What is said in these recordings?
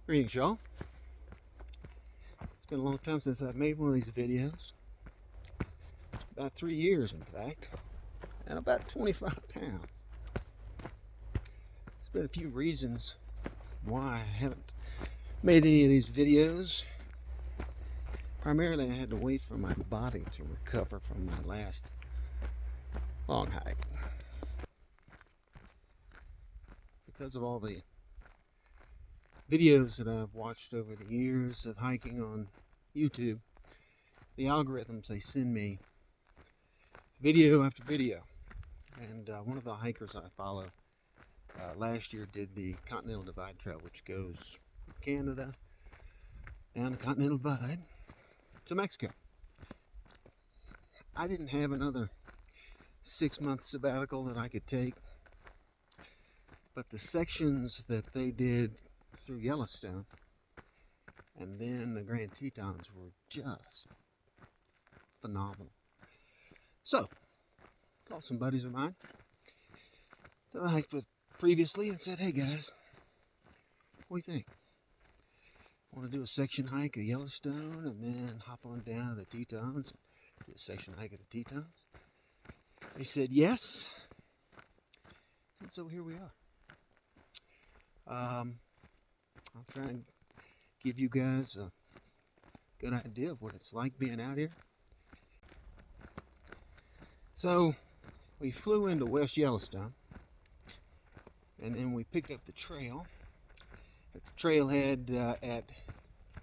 Greetings, y'all. It's been a long time since I've made one of these videos. About 3 years, in fact, and about 25 pounds. There's been a few reasons why I haven't made any of these videos. Primarily, I had to wait for my body to recover from my last long hike. Because of all the videos that I've watched over the years of hiking on YouTube, the algorithms, they send me video after video. And one of the hikers I follow last year did the Continental Divide Trail, which goes from Canada down the Continental Divide to Mexico. I didn't have another 6-month sabbatical that I could take, but the sections that they did through Yellowstone and then the Grand Tetons were just phenomenal. So, called some buddies of mine that I hiked with previously and said, hey guys, what do you think? Want to do a section hike of Yellowstone and then hop on down to the Tetons and do a section hike of the Tetons? They said yes, and so here we are. I'll try and give you guys a good idea of what it's like being out here. So, we flew into West Yellowstone, and then we picked up the trail at the trailhead at,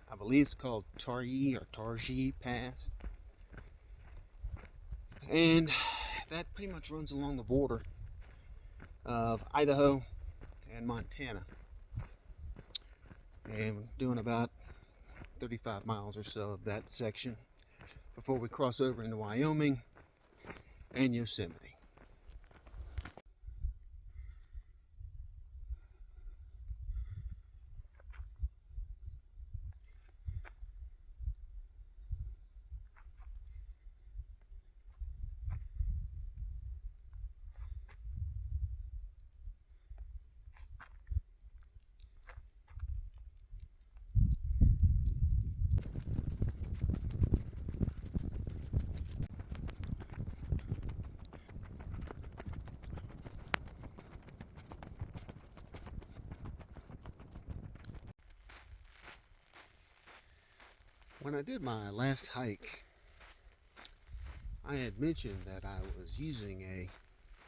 I believe it's called targhee Pass. And that pretty much runs along the border of Idaho and Montana. And we're doing about 35 miles or so of that section before we cross over into Wyoming and Yosemite. When I did my last hike, I had mentioned that I was using a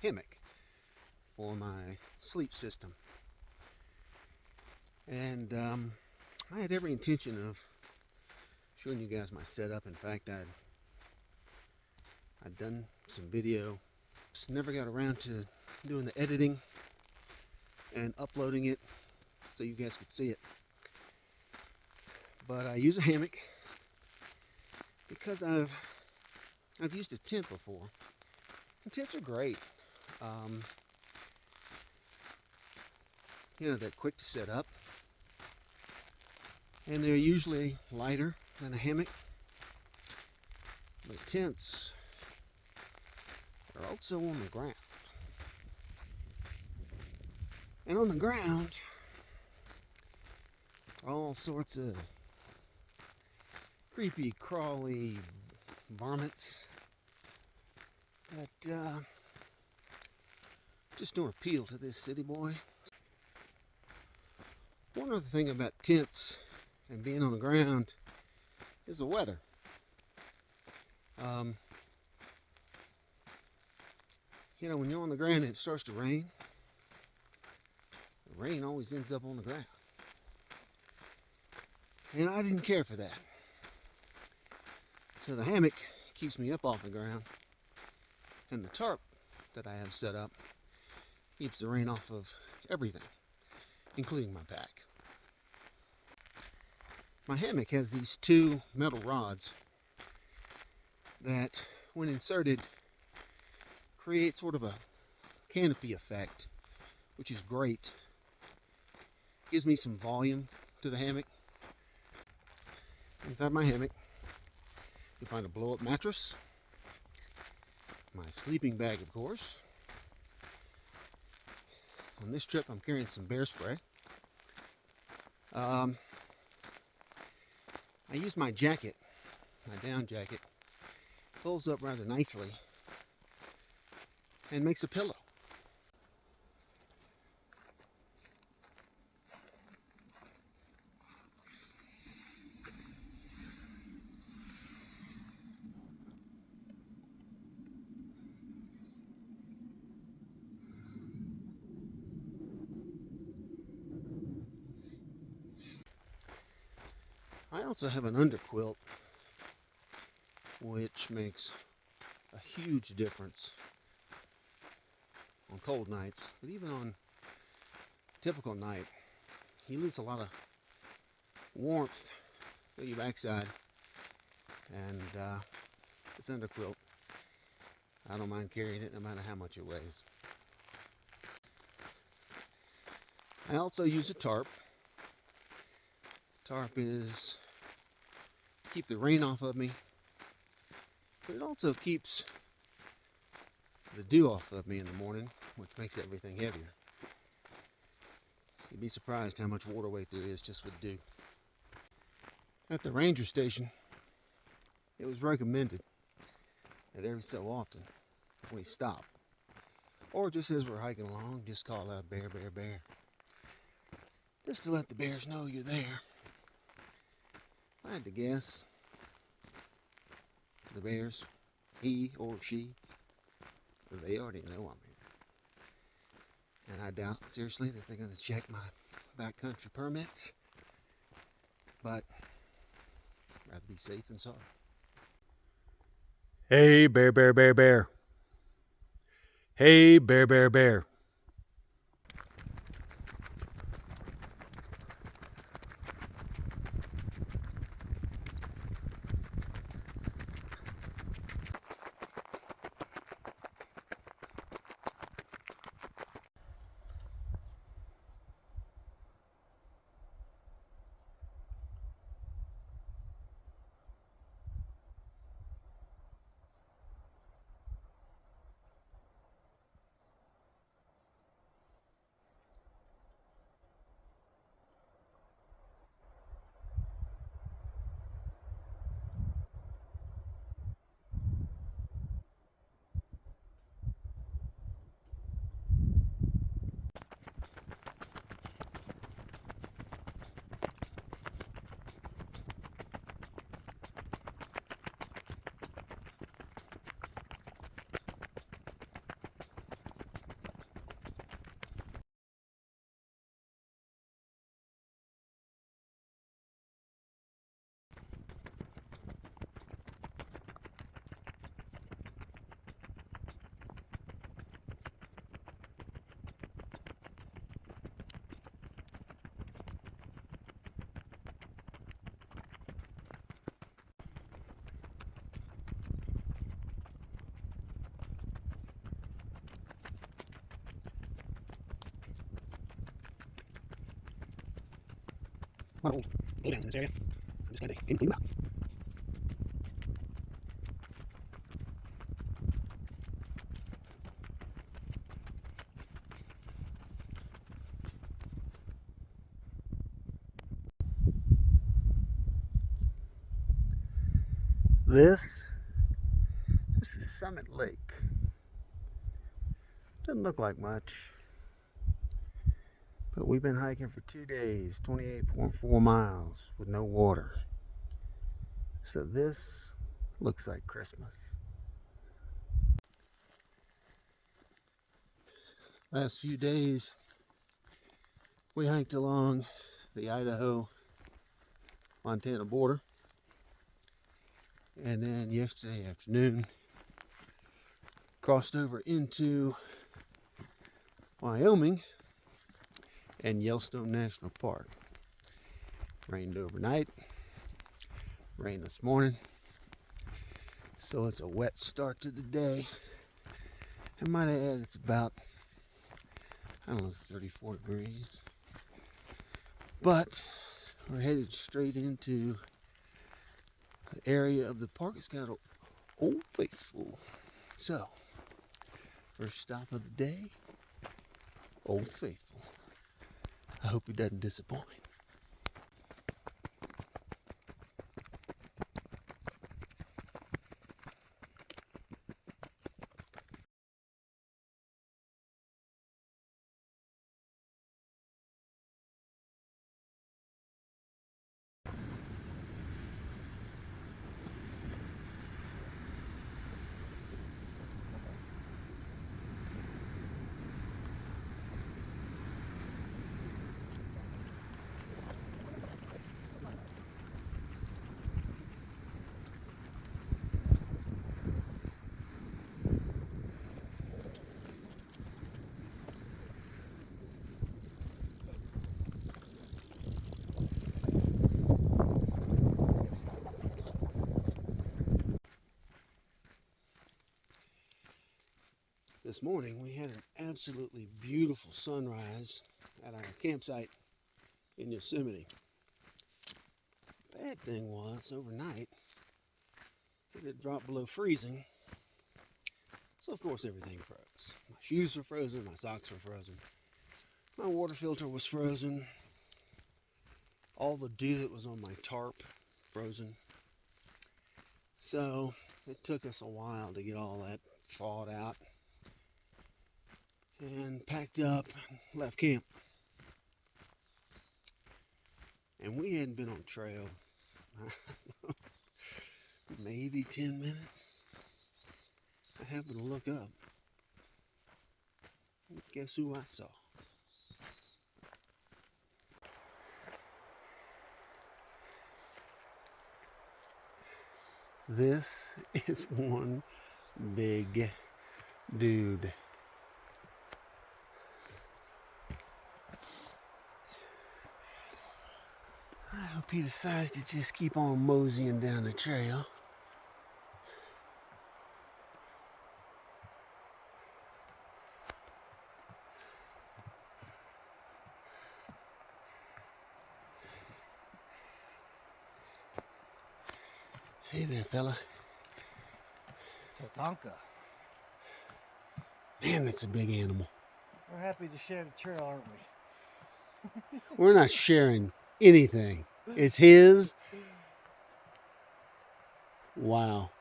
hammock for my sleep system. And I had every intention of showing you guys my setup. In fact, I'd done some video. Just never got around to doing the editing and uploading it so you guys could see it. But I use a hammock because I've used a tent before. And tents are great. They're quick to set up, and they're usually lighter than a hammock. But tents are also on the ground. And on the ground are all sorts of creepy, crawly varmints that just don't appeal to this city boy. One other thing about tents and being on the ground is the weather. When you're on the ground and it starts to rain, the rain always ends up on the ground. And I didn't care for that. So the hammock keeps me up off the ground, and the tarp that I have set up keeps the rain off of everything, including my back. My hammock has these two metal rods that, when inserted, create sort of a canopy effect, which is great. Gives me some volume to the hammock. Inside my hammock, you'll find a blow-up mattress, my sleeping bag, of course. On this trip, I'm carrying some bear spray. I use my jacket, my down jacket, folds up rather nicely and makes a pillow. I also have an underquilt, which makes a huge difference on cold nights, but even on a typical night, you lose a lot of warmth to your backside, and this underquilt, I don't mind carrying it no matter how much it weighs. I also use a tarp. Tarp is to keep the rain off of me, but it also keeps the dew off of me in the morning, which makes everything heavier. You'd be surprised how much water weight there is just with dew. At the ranger station, it was recommended that every so often we stop, or just as we're hiking along, just call out bear, bear, bear, just to let the bears know you're there. If I had to guess, the bears, he or she, they already know I'm here. And I doubt seriously that they're going to check my backcountry permits, but I'd rather be safe than sorry. Hey, bear, bear, bear, bear. Hey, bear, bear, bear. A lot of old lowdown in this area. I'm just kind of getting cleaned up. This is Summit Lake. Doesn't look like much, but we've been hiking for 2 days, 28.4 miles with no water. So this looks like Christmas. Last few days, we hiked along the Idaho-Montana border. And then yesterday afternoon, crossed over into Wyoming and Yellowstone National Park. Rained overnight, rained this morning, so it's a wet start to the day. I might add it's about, 34 degrees. But we're headed straight into the area of the park. It's got Old Faithful. So, first stop of the day, Old Faithful. I hope he doesn't disappoint. this morning we had an absolutely beautiful sunrise at our campsite in Yosemite. Bad thing was, overnight, it had dropped below freezing. So of course everything froze. My shoes were frozen, my socks were frozen, my water filter was frozen, all the dew that was on my tarp frozen. So it took us a while to get all that thawed out and packed up and left camp. And we hadn't been on trail maybe 10 minutes. I happened to look up. Guess who I saw? This is one big dude. I hope he decides to just keep on moseying down the trail. Hey there, fella. Tatanka. Man, that's a big animal. We're happy to share the trail, aren't we? We're not sharing anything. It's his. Wow.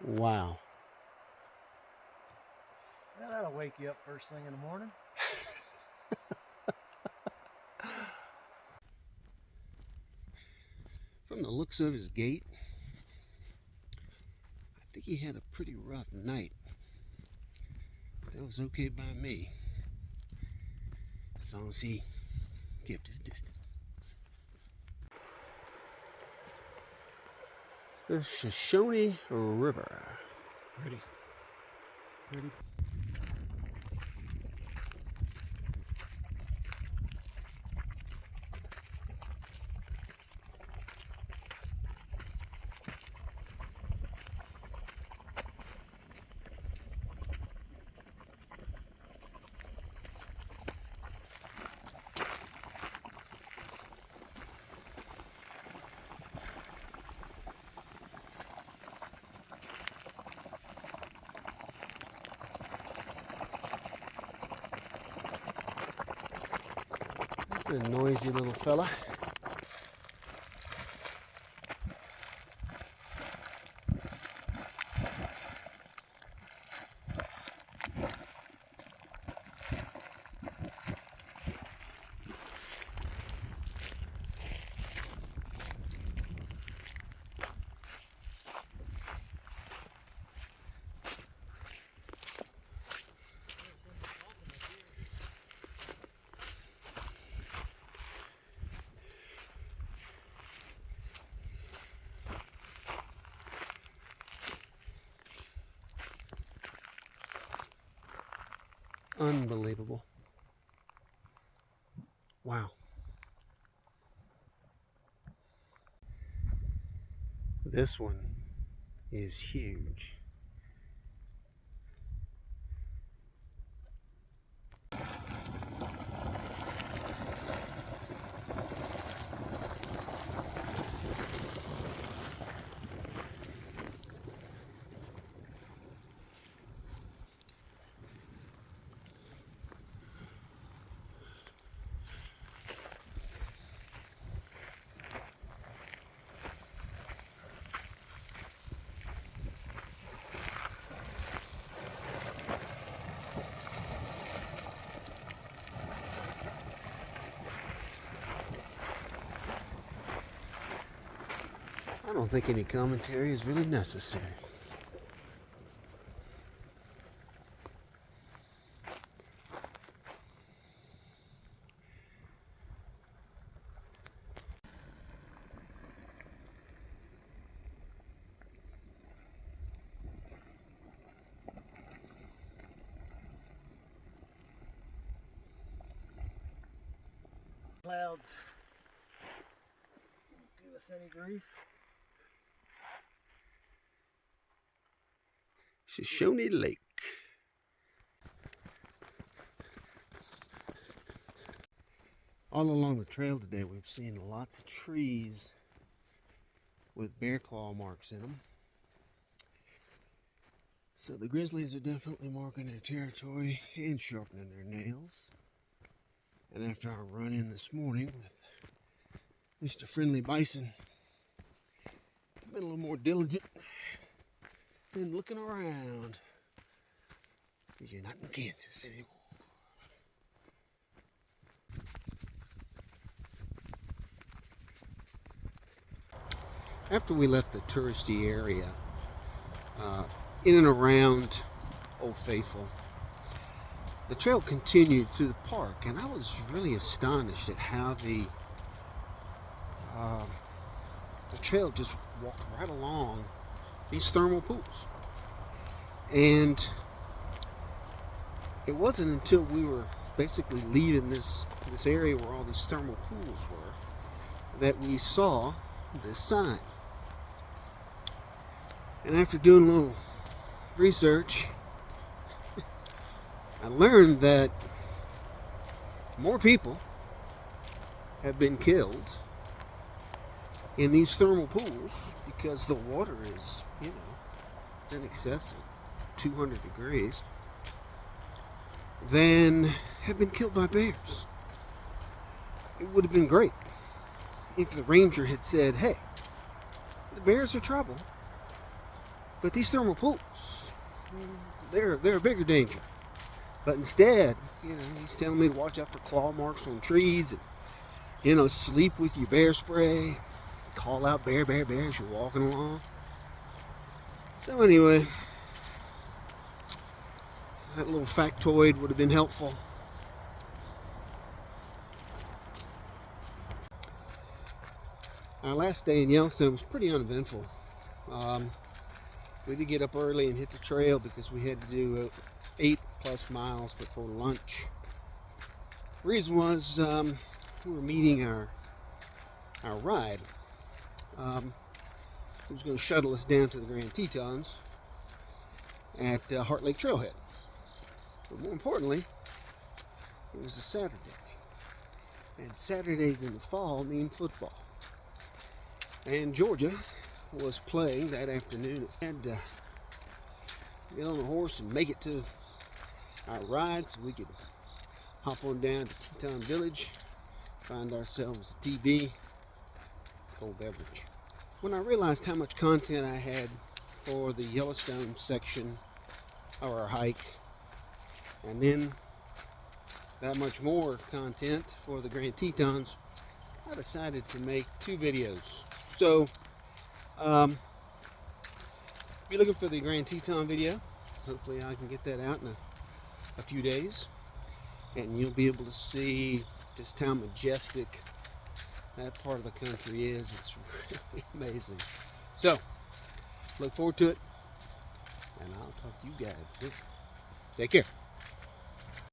Wow. Well, that'll wake you up first thing in the morning. From the looks of his gait, I think he had a pretty rough night. That was okay by me, as long as he kept his distance. The Shoshone River. Ready? Ready? That's a noisy little fella. Unbelievable. Wow. This one is huge. I don't think any commentary is really necessary. Clouds give us any grief. Shoshone Lake. All along the trail today, we've seen lots of trees with bear claw marks in them. So the grizzlies are definitely marking their territory and sharpening their nails. And after our run-in this morning with Mr. Friendly Bison, I've been a little more diligent and looking around, because you're not in Kansas anymore. After we left the touristy area, in and around Old Faithful, the trail continued through the park, and I was really astonished at how the trail just walked right along these thermal pools. And it wasn't until we were basically leaving this area where all these thermal pools were that we saw this sign. And after doing a little research, I learned that more people have been killed in these thermal pools because the water is, in excess of 200 degrees, than have been killed by bears. It would have been great if the ranger had said, hey, the bears are trouble, but these thermal pools, they're a bigger danger. But instead, he's telling me to watch out for claw marks on trees and, sleep with your bear spray, call out bear, bear, bear as you're walking along. So anyway, that little factoid would have been helpful. Our last day in Yellowstone was pretty uneventful. We did get up early and hit the trail because we had to do 8+ miles before lunch. The reason was we were meeting our ride. He was going to shuttle us down to the Grand Tetons at Heart Lake Trailhead. But more importantly, it was a Saturday. And Saturdays in the fall mean football. And Georgia was playing that afternoon. I had to get on a horse and make it to our ride so we could hop on down to Teton Village, find ourselves a TV, cold beverage. When I realized how much content I had for the Yellowstone section of our hike, and then that much more content for the Grand Tetons, I decided to make 2 videos. So, if you're looking for the Grand Teton video, hopefully I can get that out in a few days, and you'll be able to see just how majestic that part of the country is. It's really amazing. So, look forward to it, and I'll talk to you guys soon. Take care.